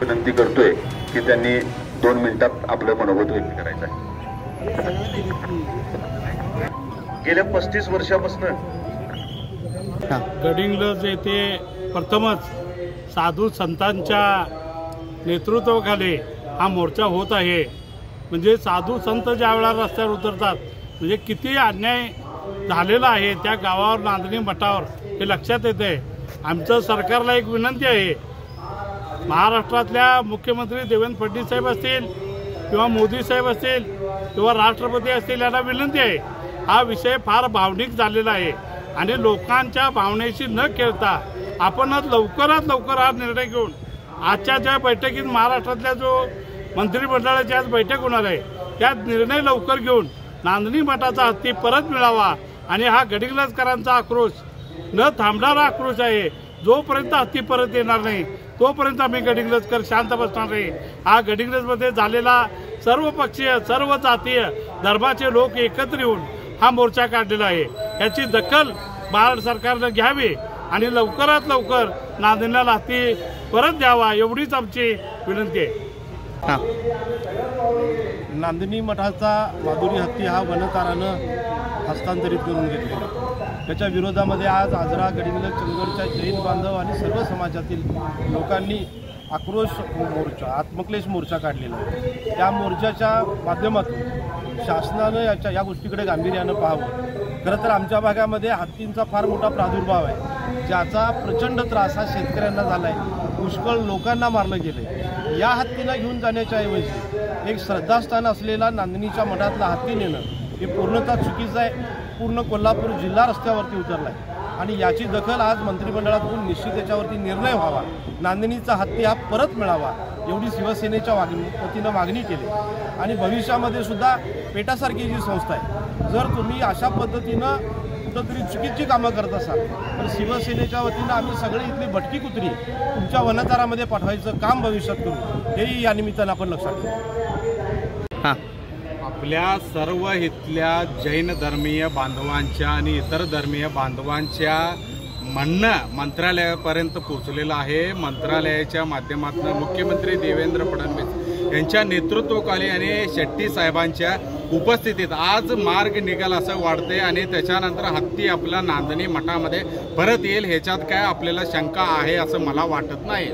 विनंती करतोय की त्यांनी 2 मिनिटात आपलं मनोगत व्यक्त करायचं आहे। गेल्या 35 वर्षापासून गडिंग्लज येथे प्रथमच साधू संतांच्या नेतृत्वाखाली हा मोर्चा होत आहे। म्हणजे साधू संत ज्या वेळा रस्त्यावर उतरतात म्हणजे किती अन्याय झालेला आहे त्या गावावर, नांदणी मठावर, हे लक्षात येते। आमचं सरकारला एक विनंती आहे, महाराष्ट्रातल्या मुख्यमंत्री देवेंद्र फडणवीस साहेब असतील किंवा मोदी साहेब असतील किंवा राष्ट्रपती असतील, यांना विनंती आहे, हा विषय फार भावनिक झालेला आहे आणि लोकांच्या भावनेशी न खेळता आपणच लवकरात लवकर हा निर्णय घेऊन आजच्या ज्या बैठकीत महाराष्ट्रातल्या जो मंत्रिमंडळाची आज बैठक होणार आहे त्यात निर्णय लवकर घेऊन नांदणी मठाचा हत्ती परत मिळावा। आणि हा गडिंग्लजकरांचा आक्रोश न थांबणारा आक्रोश आहे। जोपर्यंत हत्ती परत येणार नाही तोपर्यंत आम्ही गडिंग्लजकर शांत बसणार नाही। हा गडिंग्लजमध्ये झालेला सर्व पक्षीय, सर्व जातीय, धर्माचे लोक एकत्र येऊन हा मोर्चा काढलेला आहे। याची दखल भारत सरकारनं घ्यावी आणि लवकरात लवकर नांदणीला हत्ती परत द्यावा, एवढीच आमची विनंती आहे। नांदणी मठाचा माधुरी हत्ती हा वनतारानं हस्तांतरित करून घेतलेला, त्याच्या विरोधामध्ये आज आजरा, गडिंग्लज, चंदगडच्या जैन बांधव आणि सर्व समाजातील लोकांनी आक्रोश मोर्चा, आत्मक्लेश मोर्चा काढलेला आहे। त्या मोर्चाच्या माध्यमातून शासनानं या गोष्टीकडे गांभीर्यानं पाहावं। खरं तर आमच्या भागामध्ये हत्तींचा फार मोठा प्रादुर्भाव आहे, ज्याचा प्रचंड त्रास हा शेतकऱ्यांना झाला आहे, पुष्कळ लोकांना मारलं गेलं आहे। या हत्तीला घेऊन जाण्याच्या ऐवजी एक श्रद्धास्थान असलेला नांदणीच्या मठातला हत्ती नेणं हे पूर्णतः चुकीचं आहे। पूर्ण कोल्हापूर जिल्हा रस्त्यावरती उतरला आहे आणि याची दखल आज मंत्रिमंडळातून निश्चित याच्यावरती निर्णय व्हावा, नांदणीचा हत्ती हा परत मिळावा, एवढी शिवसेनेच्या वतीनं मागणी केली। आणि भविष्यामध्ये सुद्धा पेटासारखी जी संस्था आहे, जर तुम्ही अशा पद्धतीनं कुठंतरी चुकीची कामं करत असाल तर शिवसेनेच्या वतीनं आम्ही सगळे इथली भटकी कुत्री तुमच्या वनतारामध्ये पाठवायचं काम भविष्यात करू, हेही या निमित्तानं आपण लक्षात घेऊ। आपल्या सर्व इथल्या जैन धर्मीय बांधवांच्या आणि इतर धर्मीय बांधवांच्या म्हणणं मंत्रालयापर्यंत पोहोचलेलं आहे। मंत्रालयाच्या माध्यमातून मुख्यमंत्री देवेंद्र फडणवीस यांच्या नेतृत्वाखाली आणि शेट्टी साहेबांच्या उपस्थितीत आज मार्ग निघाल असं वाटते आणि त्याच्यानंतर हत्ती आपल्या नांदणी मठामध्ये परत येईल ह्याच्यात काय आपल्याला शंका आहे असं मला वाटत नाही।